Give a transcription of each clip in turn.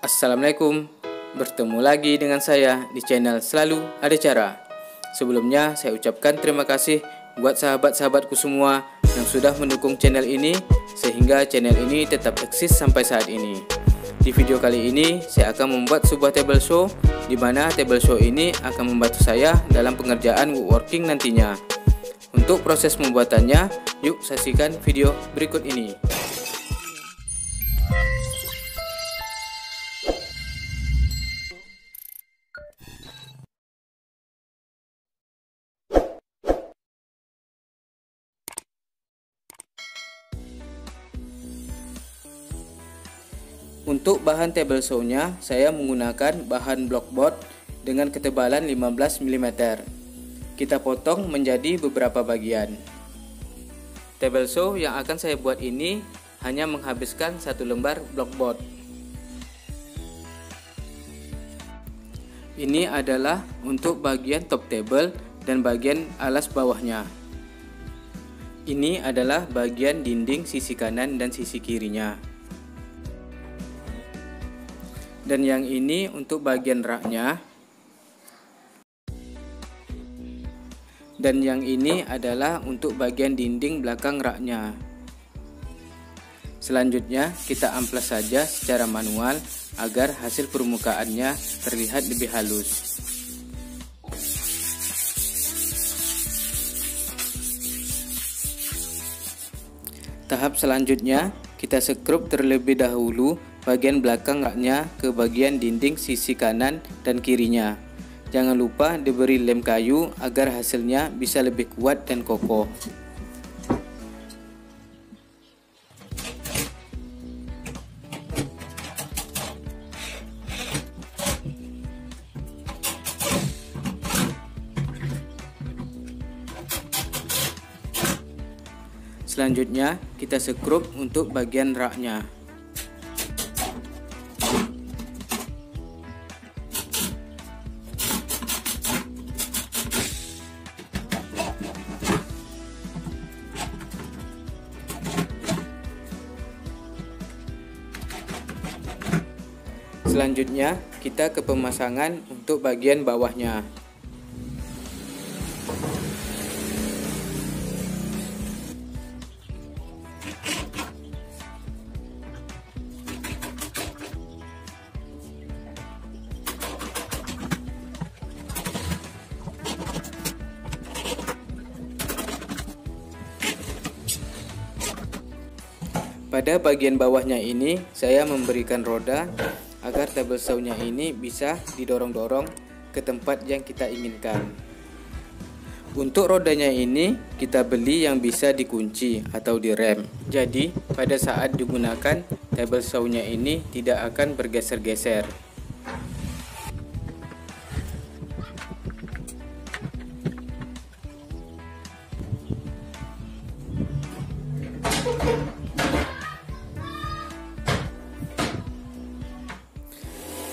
Assalamualaikum, bertemu lagi dengan saya di channel Selalu Ada Cara. Sebelumnya saya ucapkan terima kasih buat sahabat-sahabatku semua yang sudah mendukung channel ini sehingga channel ini tetap eksis sampai saat ini. Di video kali ini saya akan membuat sebuah table show di mana table show ini akan membantu saya dalam pengerjaan woodworking nantinya. Untuk proses pembuatannya, yuk saksikan video berikut ini. Untuk bahan table saw-nya, saya menggunakan bahan blockboard dengan ketebalan 15 mm. Kita potong menjadi beberapa bagian. Table saw yang akan saya buat ini hanya menghabiskan satu lembar blockboard. Ini adalah untuk bagian top table dan bagian alas bawahnya. Ini adalah bagian dinding sisi kanan dan sisi kirinya. Dan yang ini untuk bagian raknya. Dan yang ini adalah untuk bagian dinding belakang raknya. Selanjutnya kita amplas saja secara manual agar hasil permukaannya terlihat lebih halus. Tahap selanjutnya kita sekrup terlebih dahulu bagian belakang raknya ke bagian dinding sisi kanan dan kirinya. Jangan lupa diberi lem kayu agar hasilnya bisa lebih kuat dan kokoh. Selanjutnya kita sekrup untuk bagian raknya. Selanjutnya kita ke pemasangan untuk bagian bawahnya. Pada bagian bawahnya ini saya memberikan roda agar table saw-nya ini bisa didorong-dorong ke tempat yang kita inginkan. Untuk rodanya ini kita beli yang bisa dikunci atau direm. Jadi pada saat digunakan table saw-nya ini tidak akan bergeser-geser.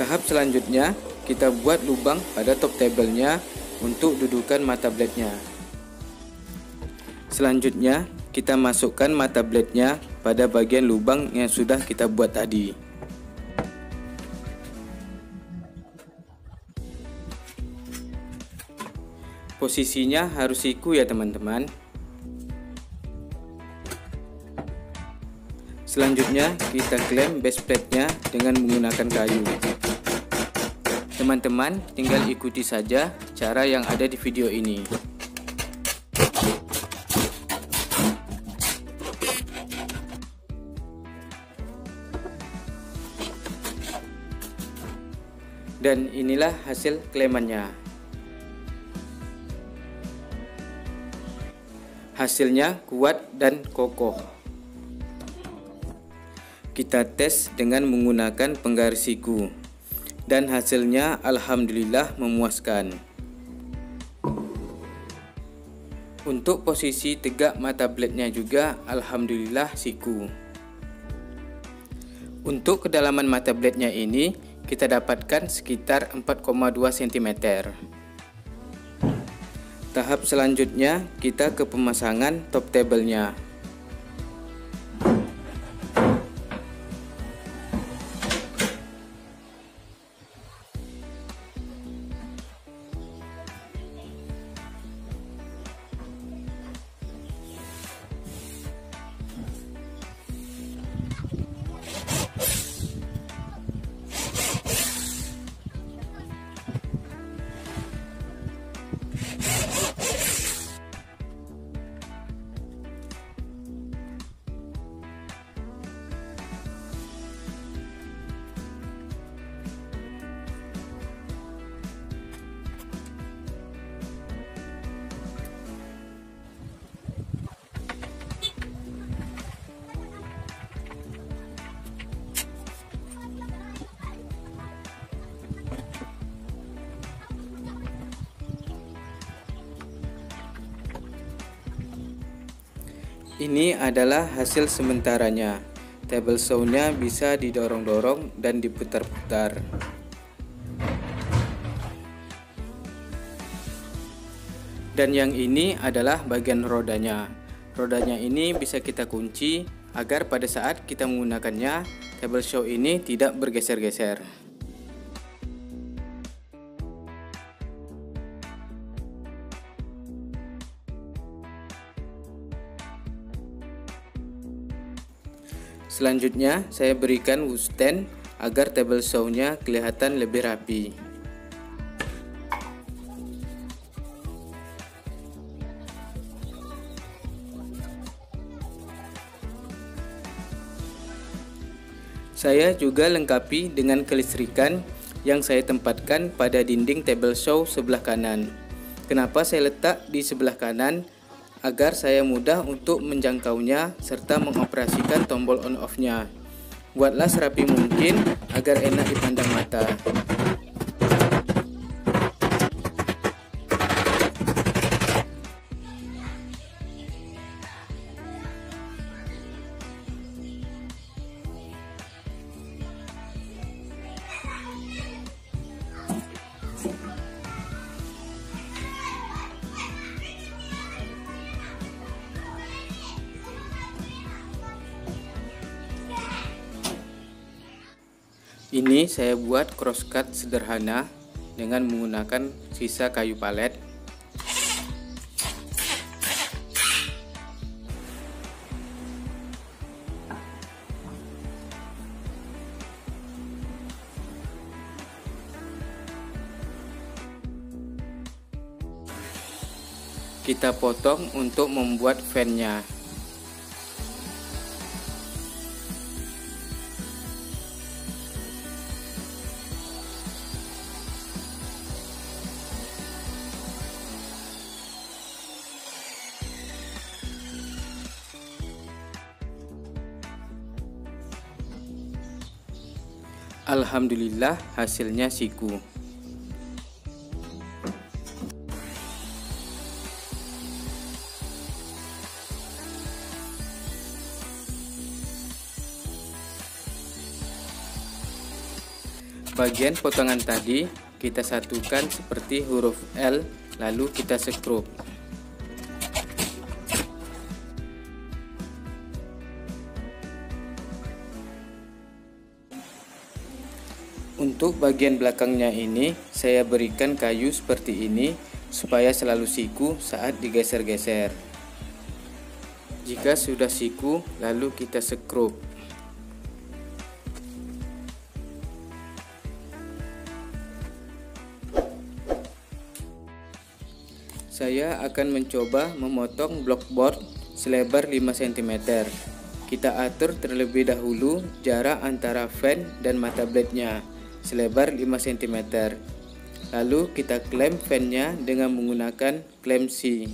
Tahap selanjutnya kita buat lubang pada top table-nya untuk dudukan mata blade-nya. Selanjutnya kita masukkan mata blade-nya pada bagian lubang yang sudah kita buat tadi. Posisinya harus siku ya teman-teman. Selanjutnya kita klem base plate-nya dengan menggunakan kayu. Teman-teman tinggal ikuti saja cara yang ada di video ini. Dan inilah hasil klemannya. Hasilnya kuat dan kokoh. Kita tes dengan menggunakan penggaris siku. Dan hasilnya alhamdulillah memuaskan. Untuk posisi tegak mata blade-nya juga alhamdulillah siku. Untuk kedalaman mata blade-nya ini kita dapatkan sekitar 4,2 cm. Tahap selanjutnya kita ke pemasangan top table-nya. Ini adalah hasil sementaranya. Table saw-nya bisa didorong-dorong dan diputar-putar. Dan yang ini adalah bagian rodanya. Rodanya ini bisa kita kunci agar pada saat kita menggunakannya, table saw ini tidak bergeser-geser. Selanjutnya, saya berikan wood stand agar table saw-nya kelihatan lebih rapi. Saya juga lengkapi dengan kelistrikan yang saya tempatkan pada dinding table saw sebelah kanan. Kenapa saya letak di sebelah kanan? Agar saya mudah untuk menjangkaunya serta mengoperasikan tombol on off-nya. Buatlah serapi mungkin agar enak dipandang mata. Ini saya buat crosscut sederhana dengan menggunakan sisa kayu palet. Kita potong untuk membuat fan-nya. Alhamdulillah hasilnya siku. Bagian potongan tadi kita satukan seperti huruf L, lalu kita sekrup. Untuk bagian belakangnya ini, saya berikan kayu seperti ini supaya selalu siku saat digeser-geser. Jika sudah siku, lalu kita sekrup. Saya akan mencoba memotong blok board selebar 5 cm. Kita atur terlebih dahulu jarak antara fan dan mata blade-nya selebar 5 cm. Lalu kita klem fan-nya dengan menggunakan klem C.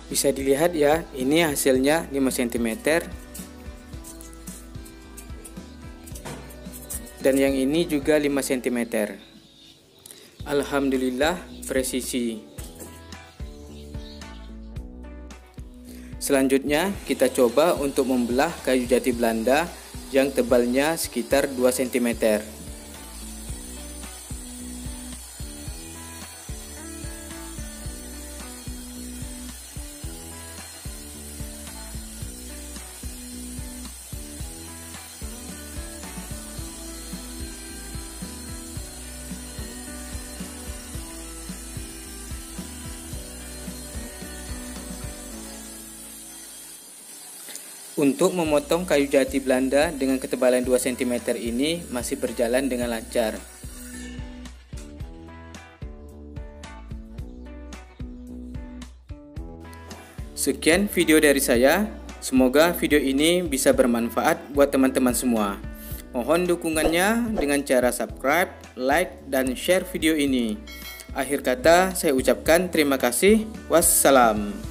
Bisa dilihat ya, ini hasilnya 5 cm. Dan yang ini juga 5 cm. Alhamdulillah presisi. Selanjutnya kita coba untuk membelah kayu jati Belanda yang tebalnya sekitar 2 cm. Untuk memotong kayu jati Belanda dengan ketebalan 2 cm ini masih berjalan dengan lancar. Sekian video dari saya, semoga video ini bisa bermanfaat buat teman-teman semua. Mohon dukungannya dengan cara subscribe, like, dan share video ini. Akhir kata saya ucapkan terima kasih. Wassalam.